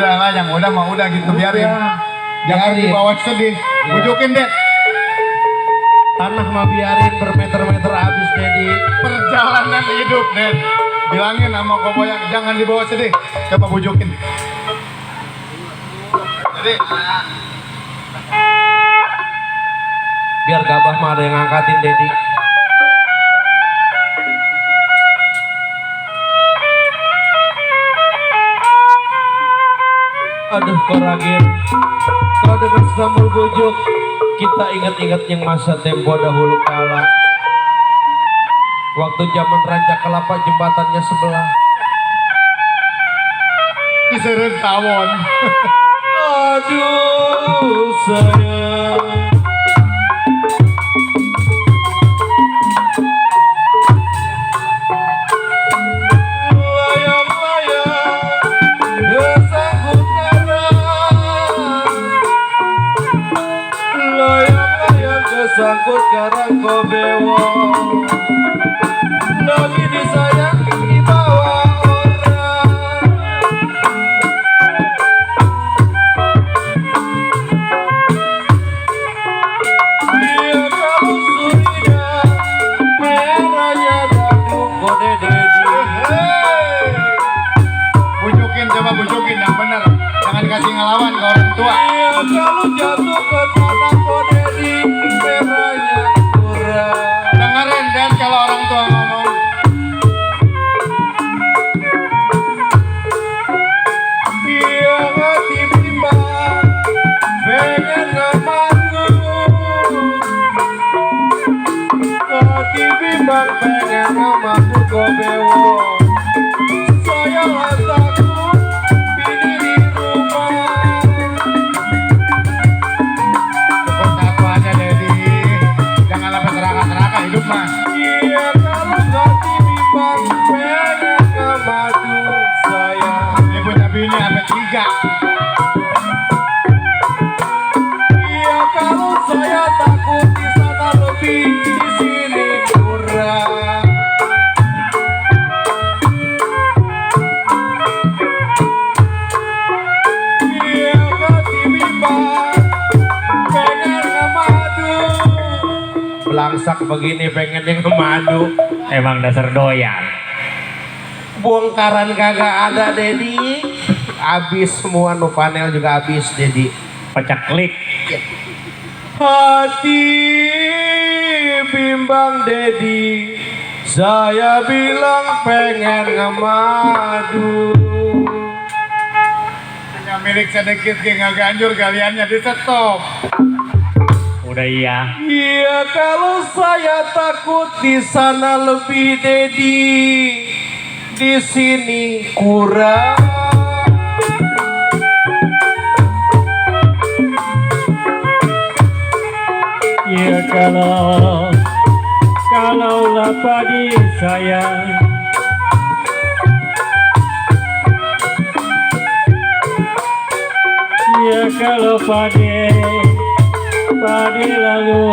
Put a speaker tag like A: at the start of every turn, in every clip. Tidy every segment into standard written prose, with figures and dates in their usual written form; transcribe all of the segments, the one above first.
A: udah lah, yang udah mah udah gitu biarin. Jangan
B: Biarin.
A: dibawa sedih. Bujukin deh.
B: Tanah mah biarin bermeter-meter habis Dedi.
A: Perjalanan hidup deh. Bilangin sama koboyang jangan dibawa sedih. Coba bujukin. Jadi
B: Biar gabah mah ada yang ngangkatin Dedi. Aduh koragir, kau dengan sambal bujuk, kita ingat-ingat yang masa tempo dahulu kala. Waktu zaman Raja Kelapa jembatannya sebelah.
A: diseret tawon.
B: Aduh sayang. Sangkut karang kobewo lagi disayang dibawa orang. Dia kalau sudah merahnya dadung kode Dedi.
A: Bujukin, coba bujukin yang bener. Jangan kasih ngelawan ke orang tua.
B: Dia kalau jatuh ke tanah kode Dedi merahnya kurang.
A: Dengerin dan kalau orang tua ngomong.
B: Dia hati bimbang pengen ngemangu. Hati bimbang pengen ngemangu kobewo. Saya takut bini di rumah.
A: Cukup satu aja Dedi. Jangan sampai serakah-serakah hidup mah.
B: Iya kalau hati bimbang pengen ngemadu saya.
A: Ini punya bini sampai 3.
B: Iya kalau saya takut di sana lebih di sini kurang. Iya hati bimbang pengen ngemadu. Belangsak begini pengen yang ngemadu.
C: Emang dasar doyan.
B: Bongkaran kagak ada Dedi. Abis semua nu panel juga abis Dedi.
C: Pecak klik.
B: Hati bimbang Dedi. Saya bilang pengen ngemadu.
A: Punya milik sedikit kayak nggak ganjur kaliannya di stop.
C: Udah iya.
B: Iya kalau saya takut di sana lebih Dedi. Di sini kurang.
C: Iya kalau padi sayang. Iya kalau padi lalu.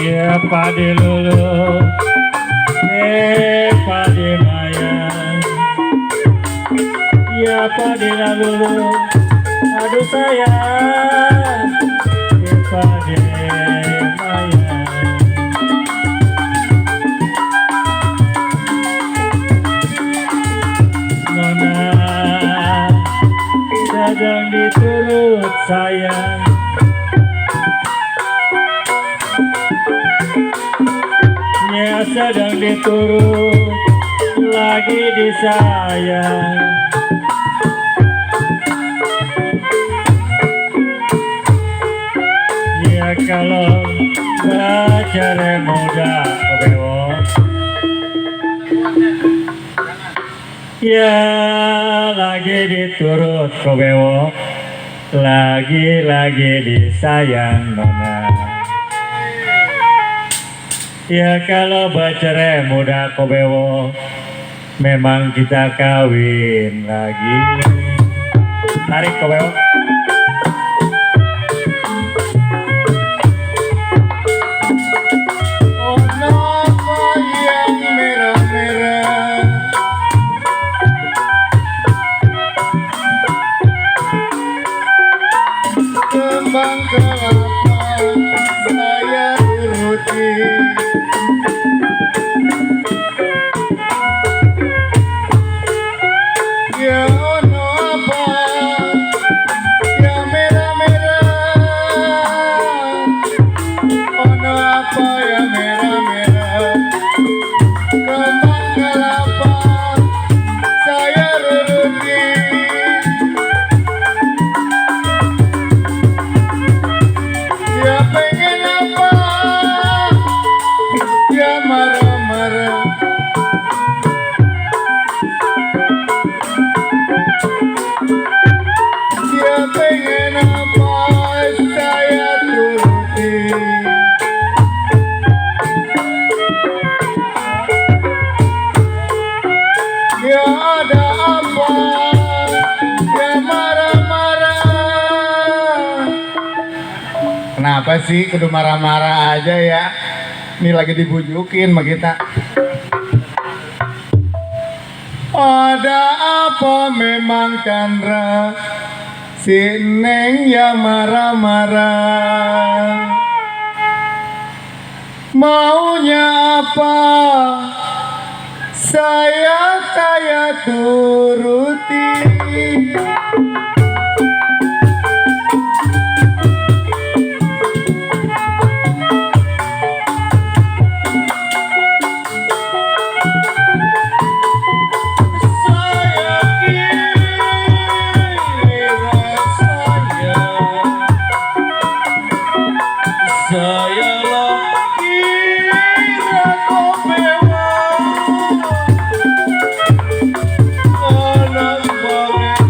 C: Ya padi lulu, padi maya. Ya padi lalu, aduh sayang, padi maya. Nona sedang diturut sayang. Ya sedang diturut lagi disayang. Ya kalau bacare muda kobewo. Ya lagi diturut kobewo. Lagi disayang nona. Ya kalau bacere muda kobewo, memang kita kawin lagi. Tarik kobewo.
B: Oh napa
A: marah-marah. Dia pengen apa saya turuti. Ya ada apa, ya marah-marah. Kenapa sih kudu marah-marah aja ya? Ini lagi dibujukin sama kita. Ada apa memang Chandra? Si Neng ya marah-marah. Maunya apa? Saya turuti.
B: Saya kira kau mewah, anak banget.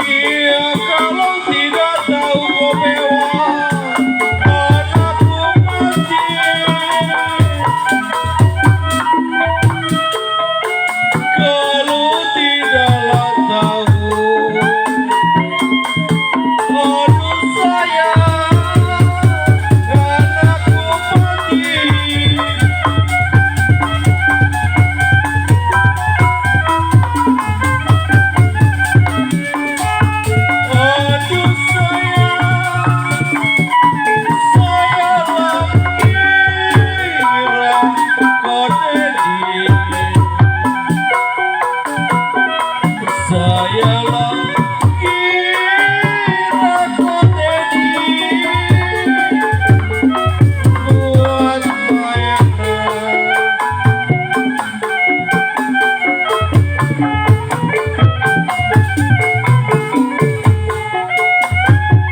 B: Iya kalau tidak tahu kau mewah, anakku mati. Kalau tidaklah tahu, aduh sayang, anakku mati. Aduh sayang, saya kira kau dedi. Saya kira kau dedi buat mainan.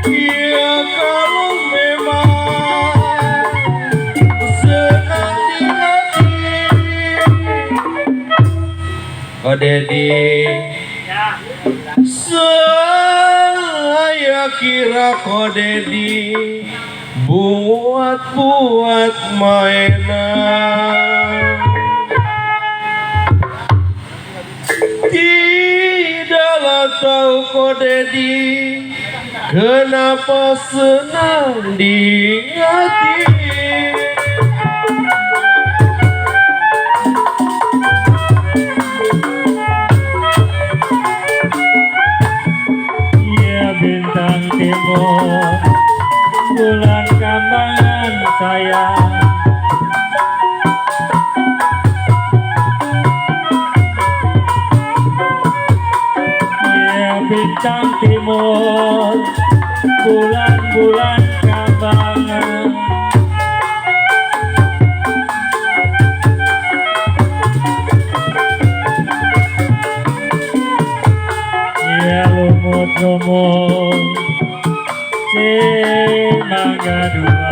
B: Ya kalau memang senang di hati, kau dedi. Saya kira kau dedi buat mainan. Tidaklah tahu kau dedi kenapa senang di hati.
C: Ya bintang timur, bulan kambangan sayang. Ya bintang timur, bulan-bulan kambangan. Ya lumut-lumut si mangga dua.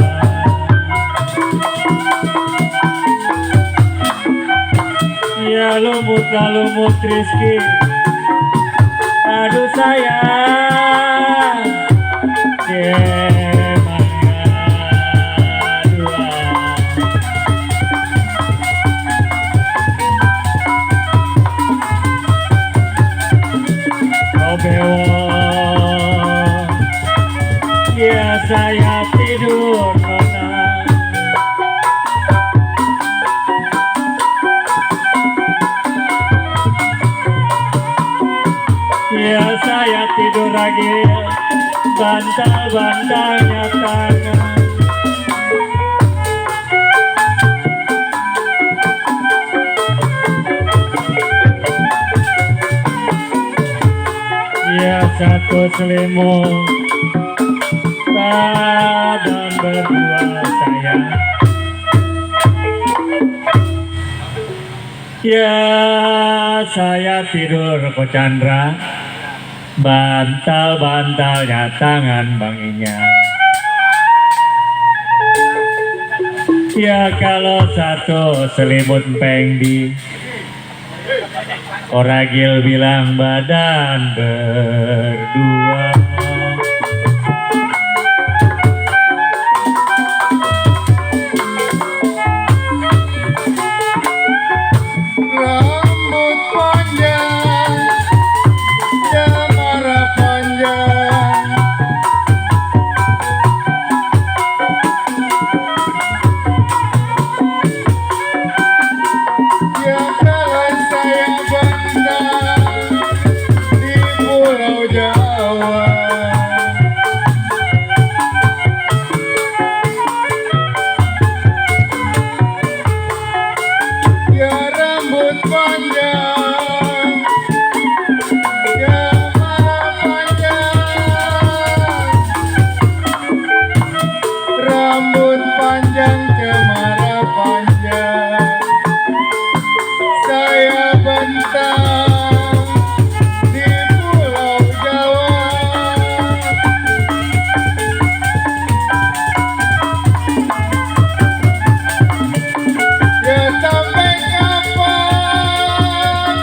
C: Ya lumut Rizky, aduh sayang, si mangga dua. Oh bewok, ya saya tidur nona. Ya saya tidur lagi, bantal-bantalnya tangan. Ya satu selimut, badan berdua sayang. Ya saya tidur Ko Chandra, bantal-bantalnya tangan Bang Inyan. Ya kalau satu selimut pengdi, Oragil bilang badan berdua.
A: Rambut panjang, cemara panjang, ya kalau saya bentang di Pulau Jawa. Ya rambut panjang, cemara panjang, rambut panjang, cemara panjang, saya bentang di Pulau Jawa. Ya sampai kapan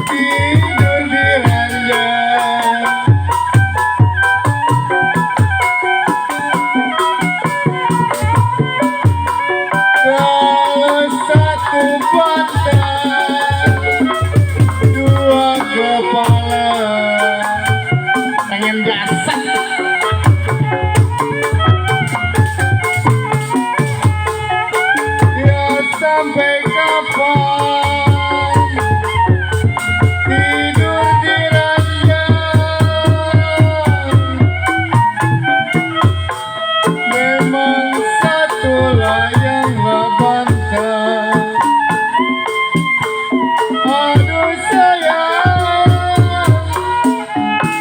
A: tidur di ranjang? Kalau satu batang, dua kepala, pengen jasad. Ya sampai kapan tidur di ranjang? Memang satu layanglah bantal. Aduh sayang,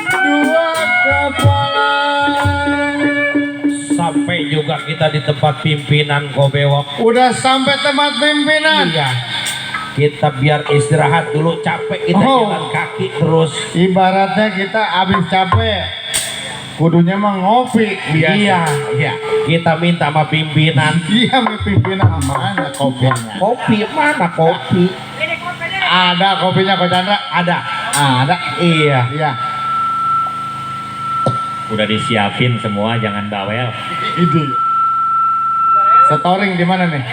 A: dua kepala.
B: Sampai juga kita di tempat pimpinan Kobewok.
A: Udah sampai tempat pimpinan.
B: Iya. Kita biar istirahat dulu, capek kita
A: Oh.
B: jalan kaki terus.
A: Ibaratnya kita habis capek, kudunya mah ngopi biasa.
B: Iya, iya. Kita minta sama pimpinan.
A: Iya, pimpinan mana kopinya?
B: Kopi mana kopi?
A: Ada kopinya Ko Chandra?
B: Ada.
A: Ada.
B: Iya.
A: Iya.
C: Udah disiapin semua, jangan bawel.
A: Ide. Setoring di mana nih?